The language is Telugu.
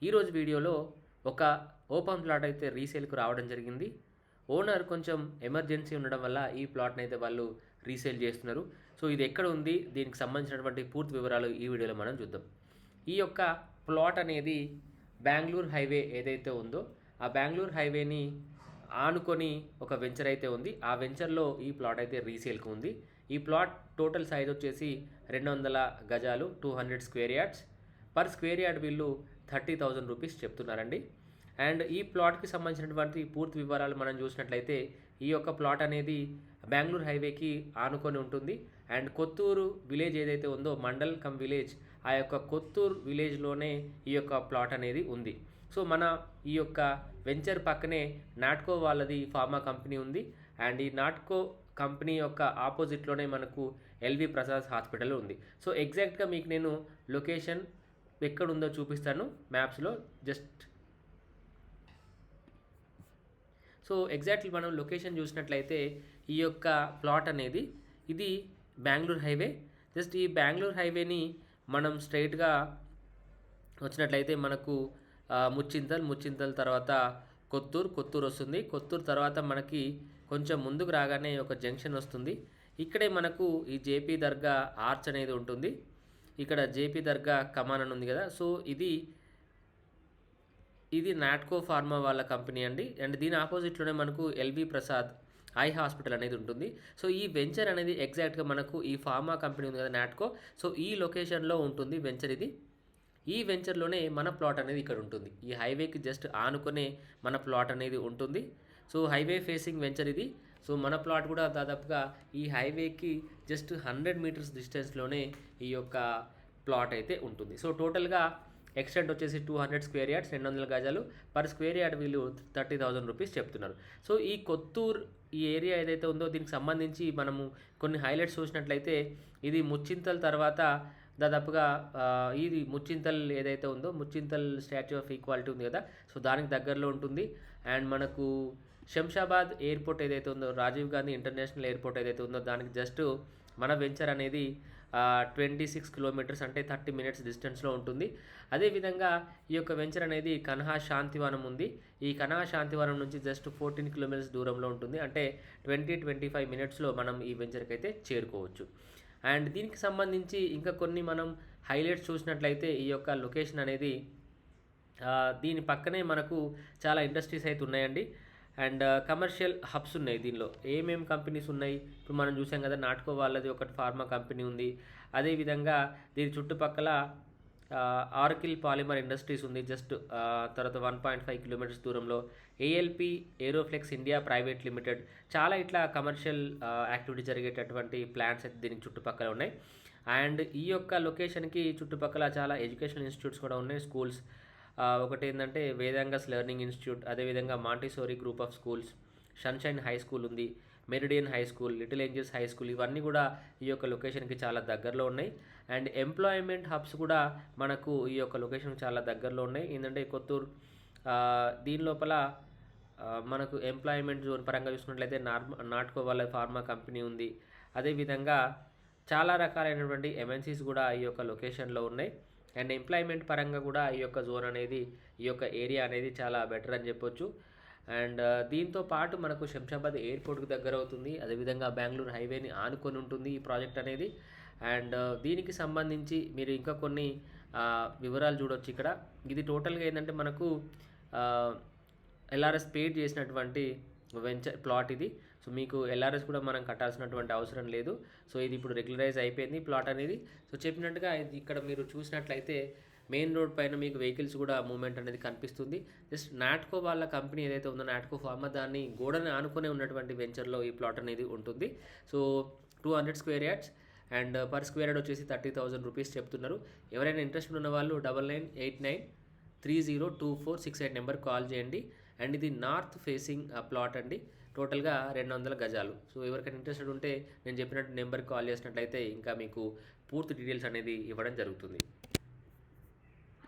ఈరోజు వీడియోలో ఒక ఓపెన్ ప్లాట్ అయితే రీసేల్కు రావడం జరిగింది. ఓనర్ కొంచెం ఎమర్జెన్సీ ఉండడం వల్ల ఈ ప్లాట్ని అయితే వాళ్ళు రీసేల్ చేస్తున్నారు. సో ఇది ఎక్కడ ఉంది, దీనికి సంబంధించినటువంటి పూర్తి వివరాలు ఈ వీడియోలో మనం చూద్దాం. ఈ యొక్క ప్లాట్ అనేది బెంగళూరు హైవే ఏదైతే ఉందో ఆ బెంగళూరు హైవేని ఆనుకొని ఒక వెంచర్ అయితే ఉంది. ఆ వెంచర్లో ఈ ప్లాట్ అయితే రీసేల్కి ఉంది. ఈ ప్లాట్ టోటల్ సైజ్ వచ్చేసి 200 గజాలు, 200 square yards. Per square yard వీళ్ళు 30,000 రూపీస్ చెప్తున్నారండి. అండ్ ఈ ప్లాట్కి సంబంధించినటువంటి పూర్తి వివరాలు మనం చూసినట్లయితే ఈ యొక్క ప్లాట్ అనేది బెంగళూరు హైవేకి ఆనుకొని ఉంటుంది. అండ్ కొత్తూరు విలేజ్ ఏదైతే ఉందో, మండల్ కమ్ విలేజ్, ఆ యొక్క కొత్తూరు విలేజ్లోనే ఈ యొక్క ప్లాట్ అనేది ఉంది. సో మన ఈ యొక్క వెంచర్ పక్కనే నాట్కో వాళ్ళది ఫార్మా కంపెనీ ఉంది. అండ్ ఈ నాట్కో కంపెనీ యొక్క ఆపోజిట్లోనే మనకు ఎల్వి ప్రసాద్ హాస్పిటల్ ఉంది. సో ఎగ్జాక్ట్గా మీకు నేను లొకేషన్ ఎక్కడుందో చూపిస్తాను మ్యాప్స్లో. సో ఎగ్జాక్ట్లీ మనం లొకేషన్ చూసినట్లయితే ఈ యొక్క ప్లాట్ అనేది ఇది బెంగళూరు హైవే. జస్ట్ ఈ బెంగళూరు హైవేని మనం స్ట్రైట్గా వచ్చినట్లయితే మనకు ముచ్చింతల్ తర్వాత కొత్తూరు వస్తుంది. కొత్తూరు తర్వాత మనకి కొంచెం ముందుకు రాగానే ఒక జంక్షన్ వస్తుంది. ఇక్కడే మనకు ఈ జేపీ దర్గా ఆర్చ్ అనేది ఉంటుంది. ఇక్కడ జేపీ దర్గా కమాన్ అని ఉంది కదా. సో ఇది నాట్కో ఫార్మా వాళ్ళ కంపెనీ అండి. అండ్ దీని ఆపోజిట్లోనే మనకు ఎల్వి ప్రసాద్ ఐ హాస్పిటల్ అనేది ఉంటుంది. సో ఈ వెంచర్ అనేది ఎగ్జాక్ట్గా మనకు ఈ ఫార్మా కంపెనీ ఉంది కదా నాట్కో, సో ఈ లొకేషన్లో ఉంటుంది వెంచర్ ఇది. ఈ వెంచర్లోనే మన ప్లాట్ అనేది ఇక్కడ ఉంటుంది. ఈ హైవేకి జస్ట్ ఆనుకునే మన ప్లాట్ అనేది ఉంటుంది. సో హైవే ఫేసింగ్ వెంచర్ ఇది. సో మన ప్లాట్ కూడా దాదాపుగా ఈ హైవేకి జస్ట్ 100 మీటర్స్ డిస్టెన్స్లోనే ఈ యొక్క ప్లాట్ అయితే ఉంటుంది. సో టోటల్గా ఎక్స్టెంట్ వచ్చేసి 200 స్క్వేర్ యార్డ్స్, 200 గజాలు. పర్ స్క్వేర్ యార్డ్ వీళ్ళు 30,000 రూపీస్ చెప్తున్నారు. సో ఈ కొత్తూరు ఈ ఏరియా ఏదైతే ఉందో దీనికి సంబంధించి మనము కొన్ని హైలైట్స్ చూసినట్లయితే ఇది ముచ్చింతల్ తర్వాత దాదాపుగా ఇది ముచ్చింతల్ ఏదైతే ఉందో, ముచ్చింతల్ స్టాచ్యూ ఆఫ్ ఈక్వాలిటీ ఉంది కదా, సో దానికి దగ్గరలో ఉంటుంది. అండ్ మనకు శంషాబాద్ ఎయిర్పోర్ట్ ఏదైతే ఉందో, రాజీవ్ గాంధీ ఇంటర్నేషనల్ ఎయిర్పోర్ట్ ఏదైతే ఉందో దానికి జస్ట్ మన వెంచర్ అనేది 26 కిలోమీటర్స్ అంటే 30 మినిట్స్ డిస్టెన్స్లో ఉంటుంది. అదేవిధంగా ఈ యొక్క వెంచర్ అనేది కన్హా శాంతివనం ఉంది. ఈ కన్హా శాంతివనం నుంచి జస్ట్ 14 కిలోమీటర్స్ దూరంలో ఉంటుంది. అంటే 20-25 మినిట్స్లో మనం ఈ వెంచర్కి అయితే చేరుకోవచ్చు. అండ్ దీనికి సంబంధించి ఇంకా కొన్ని మనం హైలైట్స్ చూసినట్లయితే ఈ యొక్క లొకేషన్ అనేది దీని పక్కనే మనకు చాలా ఇండస్ట్రీస్ అయితే ఉన్నాయండి. అండ్ కమర్షియల్ హబ్స్ ఉన్నాయి. దీనిలో ఏమేమి కంపెనీస్ ఉన్నాయి ఇప్పుడు మనం చూసాం కదా, నాట్కో వాళ్ళది ఒకటి ఫార్మా కంపెనీ ఉంది. అదేవిధంగా దీని చుట్టుపక్కల ఆర్కిల్ పాలిమర్ ఇండస్ట్రీస్ ఉంది జస్ట్ తర్వాత 1.5 కిలోమీటర్స్ దూరంలో. ఏఎల్పి ఏరోఫ్లెక్స్ ఇండియా ప్రైవేట్ లిమిటెడ్, చాలా ఇట్లా కమర్షియల్ యాక్టివిటీ జరిగేటటువంటి ప్లాంట్స్ అయితే దీనికి చుట్టుపక్కల ఉన్నాయి. అండ్ ఈ యొక్క లొకేషన్కి చుట్టుపక్కల చాలా ఎడ్యుకేషనల్ ఇన్స్టిట్యూట్స్ కూడా ఉన్నాయి, స్కూల్స్. ఒకటి ఏంటంటే వేదాంగస్ లెర్నింగ్ ఇన్స్టిట్యూట్, అదేవిధంగా Montessori group of schools, Sunshine high school ఉంది, Meridian high school, Little Angels high school, ఇవన్నీ కూడా ఈ యొక్క లొకేషన్కి చాలా దగ్గరలో ఉన్నాయి. అండ్ ఎంప్లాయ్మెంట్ హబ్స్ కూడా మనకు ఈ యొక్క లొకేషన్కి చాలా దగ్గరలో ఉన్నాయి. ఏంటంటే కొత్తూరు దీని లోపల మనకు ఎంప్లాయ్మెంట్ జోన్ పరంగా చూసుకున్నట్లయితే నాట్కో వాళ్ళ ఫార్మా కంపెనీ ఉంది. అదేవిధంగా చాలా రకాలైనటువంటి ఎంఎన్సీస్ కూడా ఈ యొక్క లొకేషన్లో ఉన్నాయి. అండ్ ఎంప్లాయ్మెంట్ పరంగా కూడా ఈ యొక్క జోన్ అనేది, ఈ యొక్క ఏరియా అనేది చాలా బెటర్ అని చెప్పొచ్చు. అండ్ దీంతో పాటు మనకు శంషాబాద్ ఎయిర్పోర్ట్కి దగ్గర అవుతుంది. అదేవిధంగా బెంగళూరు హైవేని ఆనుకొని ఉంటుంది ఈ ప్రాజెక్ట్ అనేది. అండ్ దీనికి సంబంధించి మీరు ఇంకా కొన్ని వివరాలు చూడవచ్చు ఇక్కడ. ఇది టోటల్గా ఏంటంటే మనకు ఎల్ఆర్ఎస్ పేడ్ చేసినటువంటి వెంచర్ ప్లాట్ ఇది. సో మీకు ఎల్ఆర్ఎస్ కూడా మనం కట్టాల్సినటువంటి అవసరం లేదు. సో ఇది ఇప్పుడు రెగ్యులరైజ్ అయిపోయింది ప్లాట్ అనేది. సో చెప్పినట్టుగా ఇది ఇక్కడ మీరు చూసినట్లయితే మెయిన్ రోడ్ పైన మీకు వెహికల్స్ కూడా మూవ్మెంట్ అనేది కనిపిస్తుంది. జస్ట్ నాట్కో వాళ్ళ కంపెనీ ఏదైతే ఉందో, నాట్కో ఫార్మా, దాన్ని గోడని ఆనుకునే ఉన్నటువంటి వెంచర్లో ఈ ప్లాట్ అనేది ఉంటుంది. So 200 square yards and per square yard వచ్చేసి 30,000 రూపీస్ చెప్తున్నారు. ఎవరైనా ఇంట్రెస్ట్ ఉన్న వాళ్ళు 9989302468 నెంబర్ కాల్ చేయండి. అండ్ ఇది నార్త్ ఫేసింగ్ ప్లాట్ అండి. టోటల్గా 200 గజాలు. సో ఎవరికైనా ఇంట్రెస్టెడ్ ఉంటే నేను చెప్పినట్టు నెంబర్కి కాల్ చేసినట్లయితే ఇంకా మీకు పూర్తి డీటెయిల్స్ అనేది ఇవ్వడం జరుగుతుంది.